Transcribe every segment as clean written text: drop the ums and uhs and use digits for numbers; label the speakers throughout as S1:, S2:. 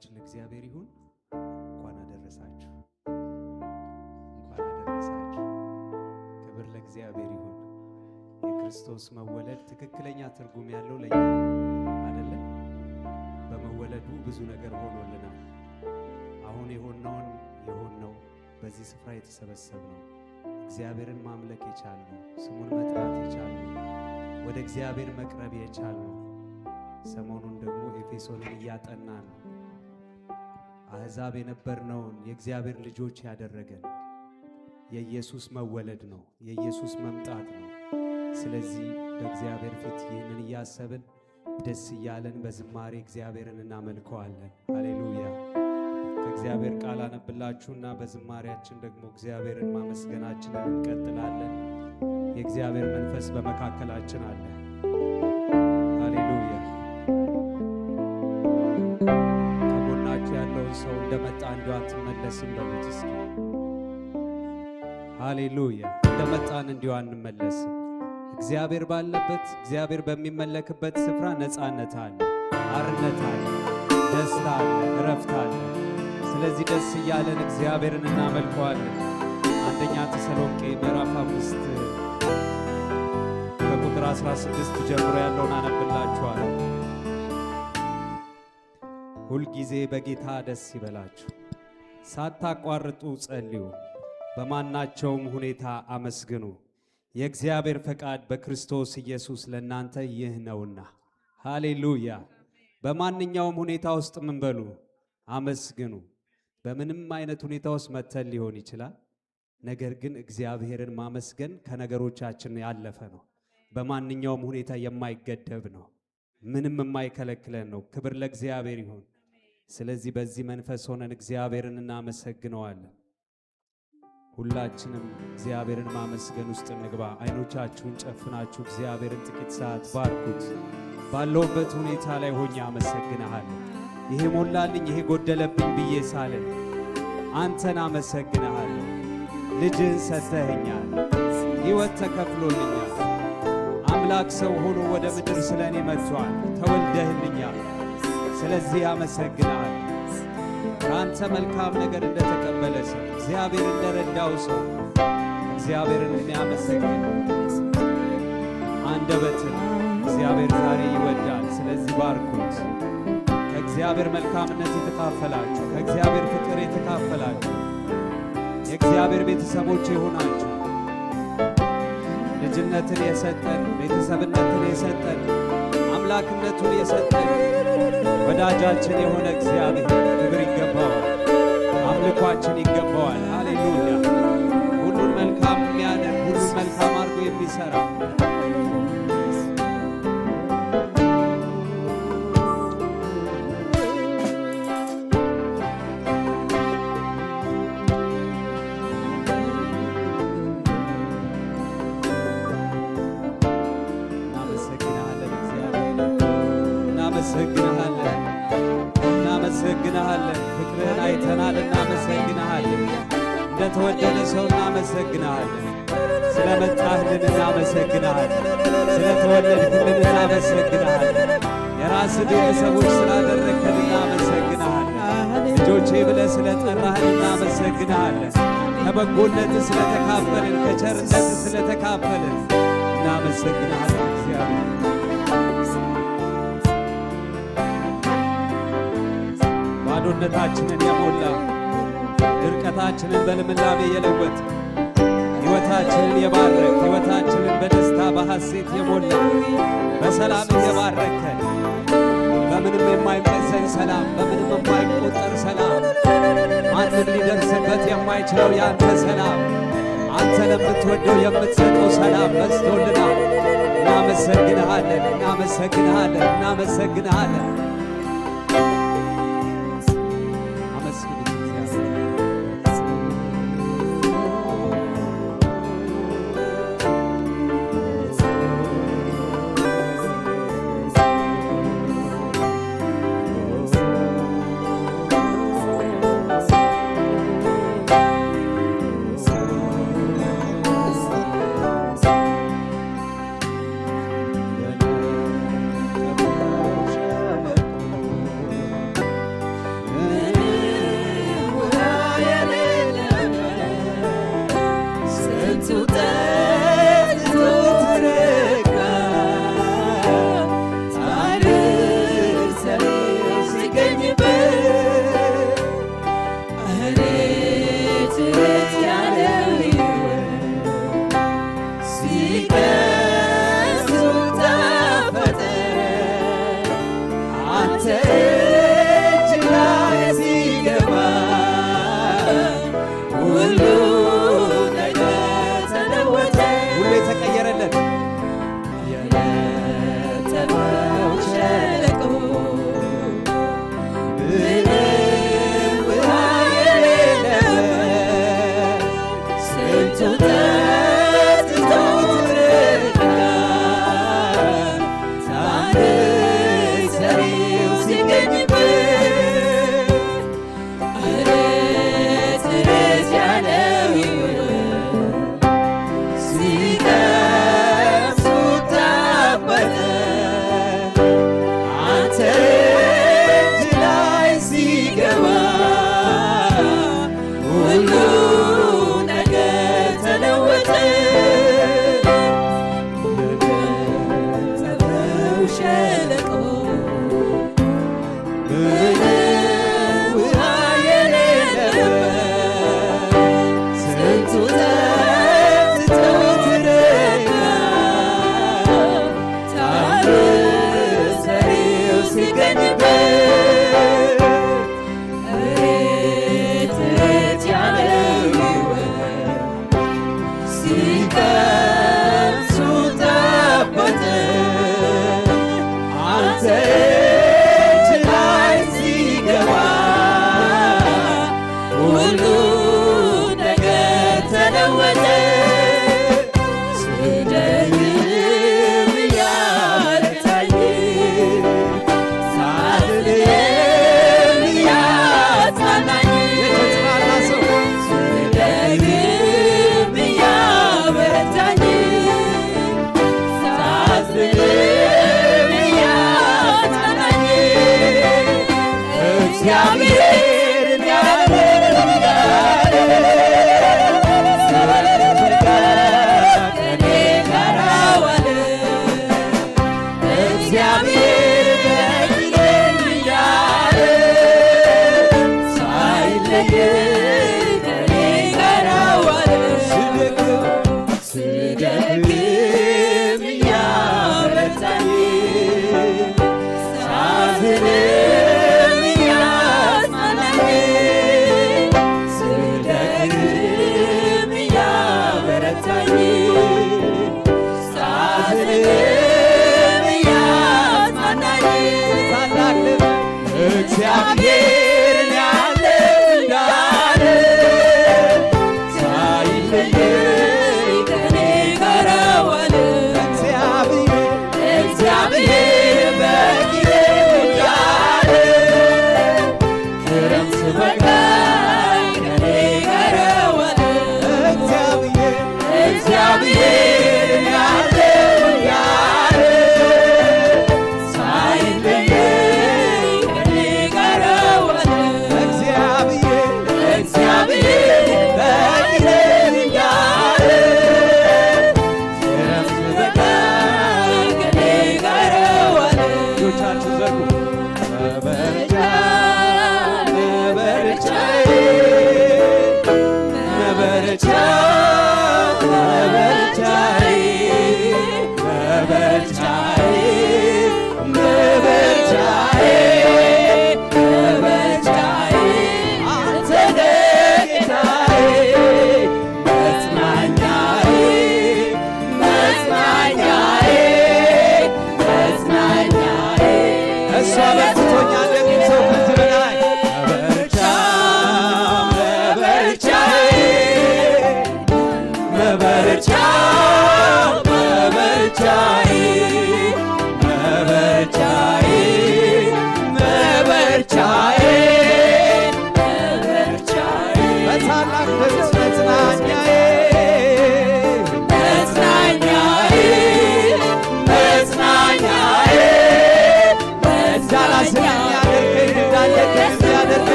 S1: ክብራችን ለእግዚአብሔር ይሁን። እንኳን አደረሳችሁ፣ እንኳን አደረሳችሁ። ክብር ለእግዚአብሔር ይሁን። የክርስቶስ መወለድ ትክክለኛ ትርጉም ያለው ለኛ አይደለ? በመወለዱ ብዙ ነገር ሆኖልናል። አሁን የሆነው በዚህ ስፍራ የተሰበሰብነው እግዚአብሔርን ማምለክ የቻልነው፣ ስሙን መጥራት የቻልነው፣ ወደ እግዚአብሔር መቅረብ የቻልነው፣ ሰሞኑን ደግሞ ኤፌሶንን እያጠናን ነው። አሕዛብ የነበርነውን የእግዚአብሔር ልጆች ያደረገን የኢየሱስ መወለድ ነው፣ የኢየሱስ መምጣት ነው። ስለዚህ በእግዚአብሔር ፊት ይህንን እያሰብን ደስ እያለን በዝማሬ እግዚአብሔርን እናመልከዋለን። ሃሌሉያ። ከእግዚአብሔር ቃል አነብላችሁና በዝማሬያችን ደግሞ እግዚአብሔርን ማመስገናችንን እንቀጥላለን። የእግዚአብሔር መንፈስ በመካከላችን አለ። ሃሌሉያ። ከጎናችሁ ያለውን ሰው እንደመጣ እንዲሁ አትመለስም በሉት እስኪ። ሃሌሉያ። እንደመጣን እንዲሁ አንመለስም። እግዚአብሔር ባለበት፣ እግዚአብሔር በሚመለክበት ስፍራ ነፃነት አለ፣ አርነት አለ፣ ደስታ አለ፣ እረፍት አለ። ስለዚህ ደስ እያለን እግዚአብሔርን እናመልከዋለን። አንደኛ ተሰሎንቄ ምዕራፍ 5 ከቁጥር 16 ጀምሮ ያለውን አነብላችኋለሁ። ሁልጊዜ በጌታ ደስ ይበላችሁ፣ ሳታቋርጡ ጸልዩ፣ በማናቸውም ሁኔታ አመስግኑ፣ የእግዚአብሔር ፈቃድ በክርስቶስ ኢየሱስ ለእናንተ ይህ ነውና። ሃሌሉያ። በማንኛውም ሁኔታ ውስጥ ምን በሉ? አመስግኑ። በምንም አይነት ሁኔታ ውስጥ መተን ሊሆን ይችላል። ነገር ግን እግዚአብሔርን ማመስገን ከነገሮቻችን ያለፈ ነው። በማንኛውም ሁኔታ የማይገደብ ነው። ምንም የማይከለክለን ነው። ክብር ለእግዚአብሔር ይሁን። ስለዚህ በዚህ መንፈስ ሆነን እግዚአብሔርን እናመሰግነዋለን። ሁላችንም እግዚአብሔርን ማመስገን ውስጥ እንግባ። አይኖቻችሁን ጨፍናችሁ እግዚአብሔርን ጥቂት ሰዓት ባርኩት። ባለውበት ሁኔታ ላይ ሆኜ አመሰግንሃለሁ። ይሄ ሞላልኝ፣ ይሄ ጎደለብኝ ብዬ ሳልን አንተን አመሰግንሃለሁ። ልጅህን ሰጥተኸኛል፣ ሕይወት ተከፍሎልኛል። አምላክ ሰው ሆኖ ወደ ምድር ስለ እኔ መጥቷል፣ ተወልደህልኛል። ስለዚህ አመሰግንሃለሁ። ከአንተ መልካም ነገር እንደተቀበለ ሰው፣ እግዚአብሔር እንደረዳው ሰው እግዚአብሔርን የሚያመሰግን አንደበትን እግዚአብሔር ዛሬ ይወዳል። ስለዚህ ባርኩት። ከእግዚአብሔር መልካምነት የተካፈላችሁ፣ ከእግዚአብሔር ፍቅር የተካፈላችሁ፣ የእግዚአብሔር ቤተሰቦች የሆናችሁ፣ ልጅነትን የሰጠን፣ ቤተሰብነትን የሰጠን፣ አምላክነቱን የሰጠን ወዳጃችን የሆነ እግዚአብሔር ክብር ይገባዋል፣ አምልኳችን ይገባዋል። ሃሌሉያ። ሁሉን መልካም የሚያደርግ፣ ሁሉን መልካም አድርጎ የሚሠራ እናመሰግንሃለን። ፍቅርህን አይተናል፣ እናመሰግንሃለን። እንደተወደደ ሰው እናመሰግንሃለን። ስለመጣህልን እናመሰግንሃለን። ስለተወለድክልን እናመሰግንሃለን። የራስህ ቤተሰቦች ስላደረግከን እናመሰግንሃለን። ልጆቼ ብለህ ስለጠራህን እናመሰግንሃለን። ከበጎነትህ ስለተካፈልን፣ ከቸርነትህ ስለተካፈልን እናመሰግንሃለን እግዚአብሔር። ባዶነታችንን የሞላ ድርቀታችንን በልምላሜ የለወጥ ሕይወታችንን የባረክ ሕይወታችንን በደስታ በሐሴት የሞላ በሰላም የባረከን በምንም የማይመዘን ሰላም፣ በምንም የማይቆጠር ሰላም፣ ማንም ሊደርስበት የማይችለው የአንተ ሰላም፣ አንተ ለምትወደው የምትሰጠው ሰላም በዝቶልናል። እናመሰግንሃለን፣ እናመሰግንሃለን፣ እናመሰግንሃለን።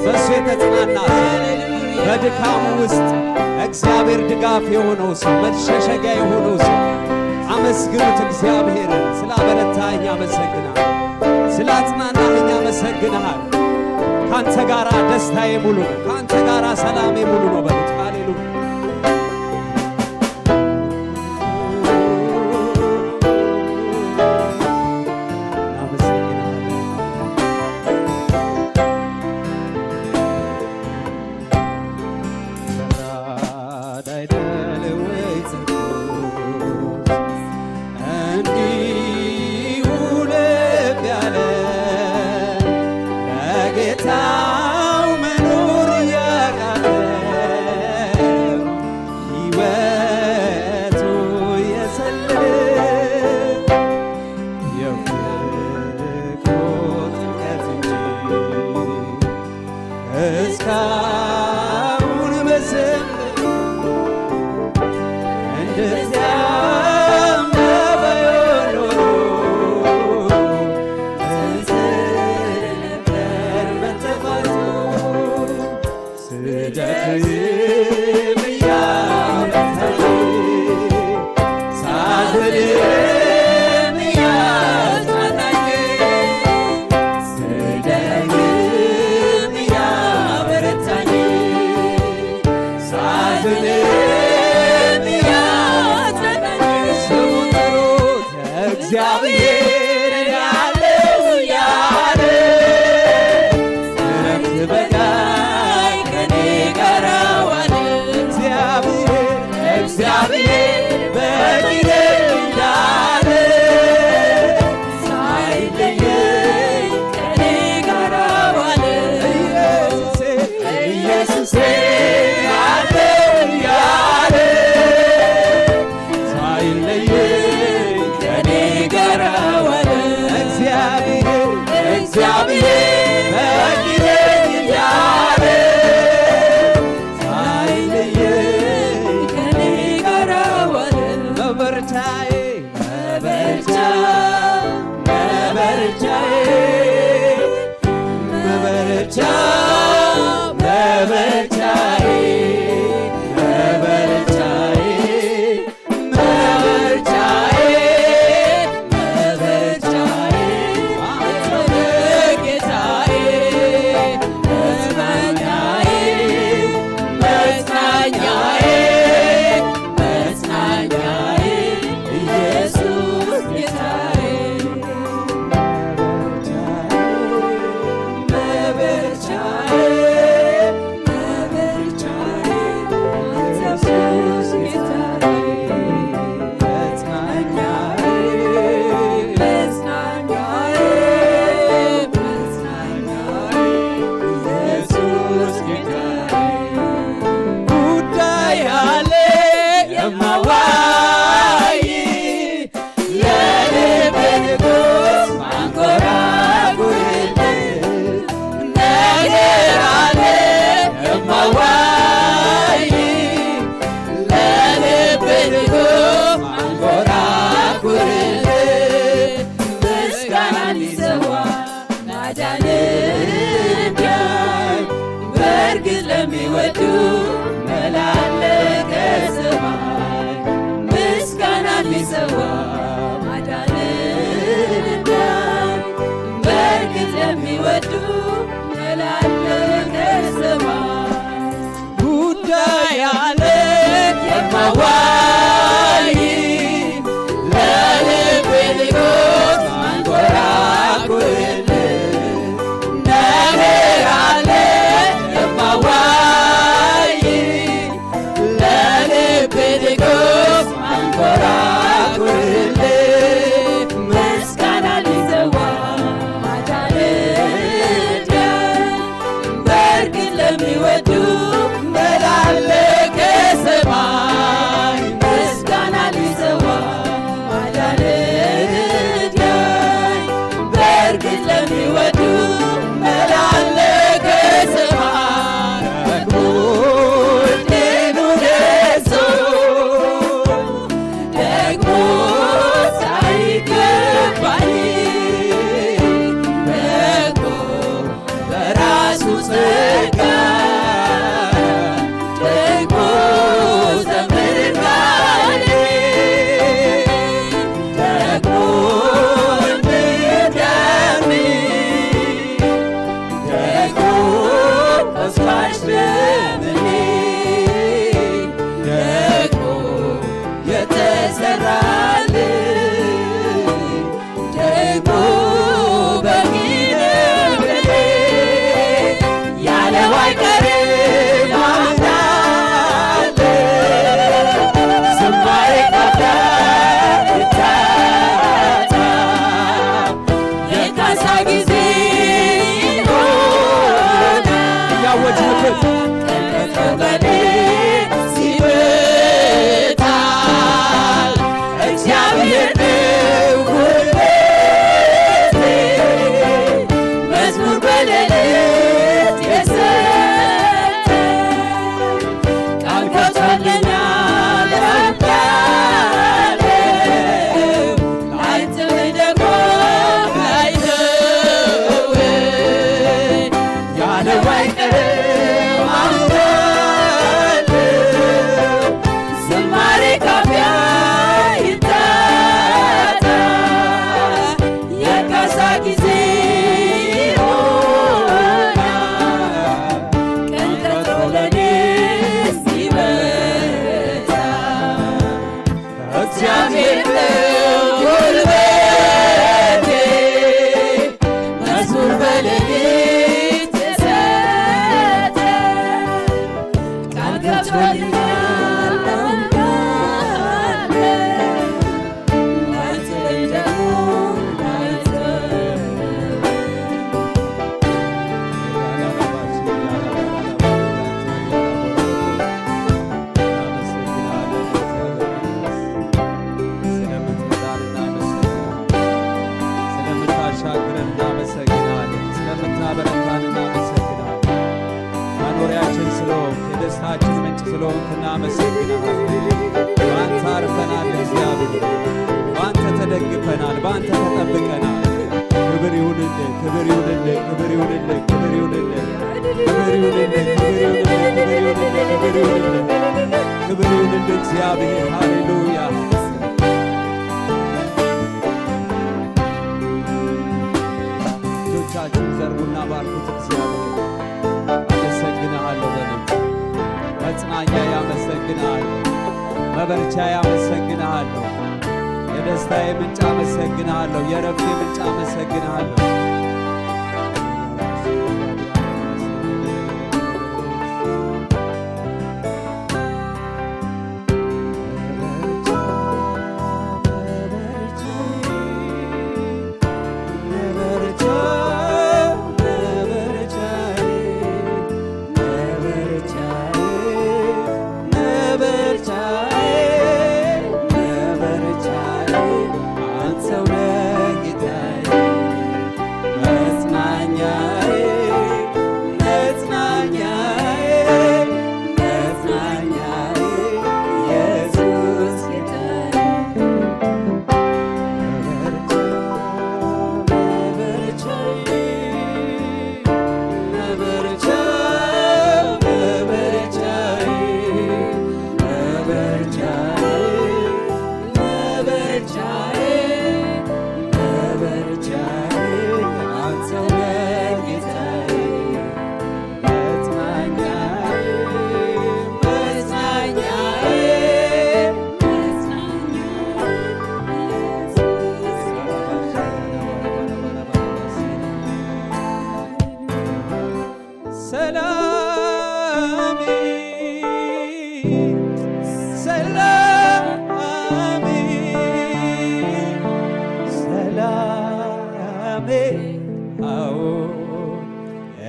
S1: በሱ የተጽናና በድካሙ ውስጥ እግዚአብሔር ድጋፍ የሆነው ሰው መሸሸጊያ የሆነው ሰው አመስግኑት። እግዚአብሔርን ስላበረታኝ አመሰግናለሁ፣ ስላጽናናኝ አመሰግናለሁ። ካንተ ጋራ ደስታዬ ሙሉ ነው፣ ካንተ ጋራ ሰላሜ ሙሉ ነው በሉት። ሃሌሉያ
S2: Hallelujah. መጽናኛዬ መጽናኛዬ ኢየሱስ ጌታዬ መበርቻዬ መበርቻዬ ኢየሱስ ጌታዬ መጽናኛዬ መጽናኛዬ መጽናኛዬ ኢየሱስ ጌታዬ ጉዳይ አለ የማዋይ ለልቤ ንጉሥ ማንጎራጉርልህ ነገር አለ የማዋይ ለልቤ ንጉሥ ማንጎራጉርልህ ምስጋናን ሊሰዋ ማዳንን እንዲያይ በእርግጥ ለሚወዱ መላለቀ ሰማይ ምስጋናን ሊሰዋ ማዳንን እንዲያይ በእርግጥ ለሚወዱ መላለቀ ሰማይ ጉዳይ አለ የማዋይ ለልቤ ንጉሥ ማንጎራጉርልህ ነገር አለ የማዋይ ለልቤ ንጉሥ ማንጎራጉርልህ ምስጋና ሊሰዋ ማዳንን እንዲያይ በእርግጥ ለሚወዱ መላለቀ ሰማይ ምስጋና ሊሰዋ ማዳንን እንዲያይ በእርግጥ ለሚወዱ መላለቀ ሰማይ ደግሞ ደርሶ ደግሞ ሳይገባኝ ደግሞ በራሱ ጸጋ ደግሞ ዘምራለኝ ደግሞ እንድደምቅ ደግሞ ተስፋሽ ለምኔ ደግሞ የተሰራልኝ ደግሞ በቂ ነው ለኔ ያለው አይቀርም አምናለሁ ዝማሬ ካፍታ ይታጣ የካሳ ጊዜ ይሆናል እያወጅንበት ቀን በኔ ሲመጣል እግዚአብሔር ነው ጉልበቴ መዝሙር በሌሊት የሰጠኝ ቃል ገብቶልኛል አምናለሁ ላይጥለኝ ደግሞ አይተወኝ ያለው አይቀርም አምናለሁ ዝማሬ ካፊያ ይታጣ የካሳ ጊዜ ይሆናል ቀን ቀጥሮ ለኔ ሲመጣ እግዚአብሔር ነው ጉልበቴ መዝሙር በሌሊት የሰጠኝ ቃል ገብቶልኛል አምናለሁ ላይጥለኝ ደግሞ አይተወኝ
S1: ስለምታሻግረን እናመሰግናለን። ስለምታበረታን እናመሰግናለን። መኖሪያችን ስለሆንክ የደስታችን ምንጭ ስለሆንክ እናመሰግናለን። በአንተ አርፈናል እግዚአብሔር፣ በአንተ ተደግፈናል፣ በአንተ ተጠብቀናል። ክብር ይሁንልህ፣ ክብር ይሁንልህ፣ ክብር ይሁንልህ፣ ክብር ይሁንልህ፣ ክብር ይሁንልህ፣ ክብር ይሁንልህ፣ ክብር ይሁንልህ፣ ክብር ይሁንልህ፣ ክብር ይሁንልህ እግዚአብሔር። ሃሌሉያ። እጆቻችሁን ዘርጉና ባርኩት እግዚአብሔር። አመሰግንሃለሁ በሉ መጽናኛ አመሰግንሃለሁ። መበርቻዬ አመሰግንሃለሁ። የደስታዬ ምንጭ አመሰግንሃለሁ። የረፍቴ ምንጭ አመሰግንሃለሁ።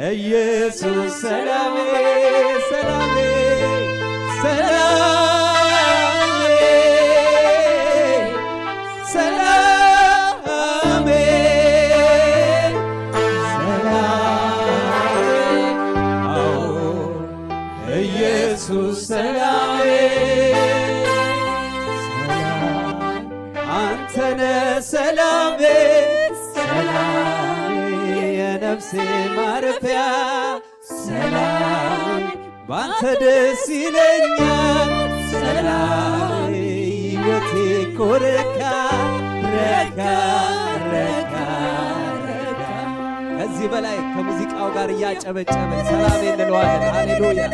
S1: ኢየሱስ ሰላሜ ሰላሜ ሰላሜ ሰላሜ ሰላሜ ኢየሱስ ሰላሜ አንተነ ሰላሜ ሰላሜ የነፍሴ ማረፊያ ሰላም ባንተ ደስ ይለኛል ሰላም ሕይወቴ እኮ ረካ ረካ ረካ ረካ። ከዚህ በላይ ከሙዚቃው ጋር እያጨበጨብን ሰላም እንለዋለን። ሃሌሉያ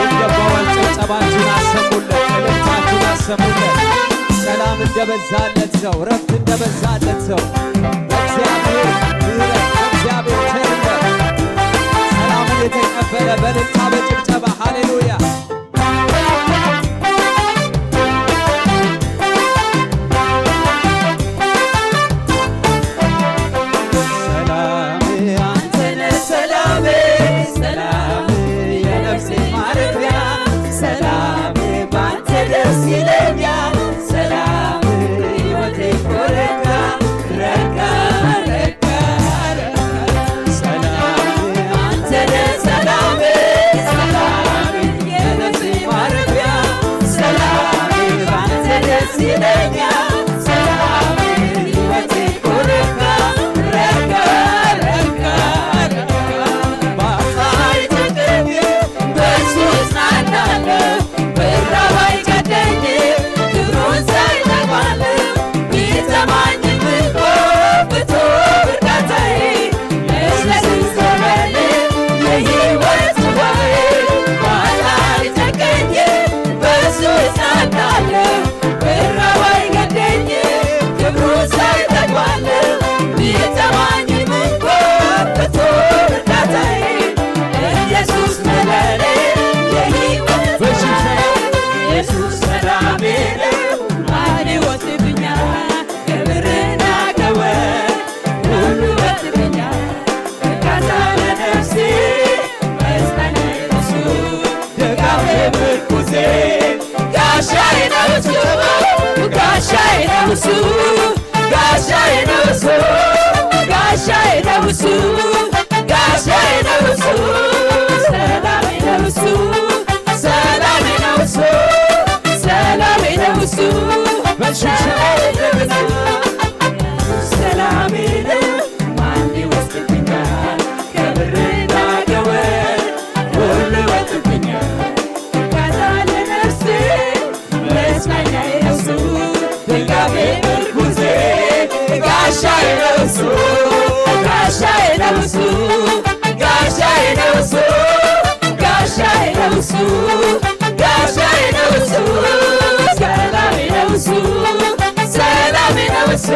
S1: ይገባዋል። ጭብጨባችሁን አሰሙለት፣ እልልታችሁን አሰሙለት። ሰላም እንደበዛለት ሰው፣ ረፍት እንደበዛለት ሰው እግዚአብሔር ምሕረት እግዚአብሔር ቸርነት ሰላሙን የተቀበለ በእልልታ በጭብጨባ ሃሌሉያ ሰላም አንተነ ሰላም ሰላም የነፍሴ ማረፊያ ሰላም ባንተ ደስ ይለኛል ሰላም ሕይወቴ እኮ ረካ ረካ ረካ ሰላም አንተነ ሰላም ሰላም የነፍሴ ማረፊያ ሰላም ባንተ ደስ ይለኛል ሰላም ሕይወቴ እኮ ረካ ረካ ረካ ባሳይ ተገኘ በእሱ እጽናናለሁ ብራብ አይገደኝ ክብሩን ሳይጠግባል ቢሰማኝም እንኳ ፍቱን እርዳታዬ ኢየሱስ ሆነል የሕይወት ጽዋዬ ባሳይ ተገኘ በእሱ እጽናናለሁ ብራብ አይገደኝ ክብሩን ሳይጠግባል ቢሰማኝም እንኳ ፍቱን እርዳታዬ ኢየሱስ ሆነል የሕይወት ኢየሱስ ሰላሜ ነው ማን ይወስድብኛል ክብርና ክብር ሁሉ ይወስድብኛል እርካታ ለነፍሴ መጽናኛዬ እሱ ድጋፌ ምርኩዜ ጋሻዬ ነው እሱ ጋሻዬ ነው እሱ ጋሻዬ ነው እሱ ጋሻዬ ነው እሱ ጋሻዬ ነው እሱ ሰላሜ ነው እሱ ሰላሜ ነው እሱ ሰላሜ ነው እሱ ሰላሜ ነው ማን ይወስድብኛል ክብርና ክብር ሁሉ ይወስድብኛል እርካታ ለነፍሴ መጽናኛዬ ነው እሱ ድጋፌ
S2: ነው እሱ ጋሻዬ ነው እሱ ጋሻዬ ነው እሱ ጋሻዬ ነው እሱ ሰላሜ ነው እሱ ሰላሜ ነው እሱ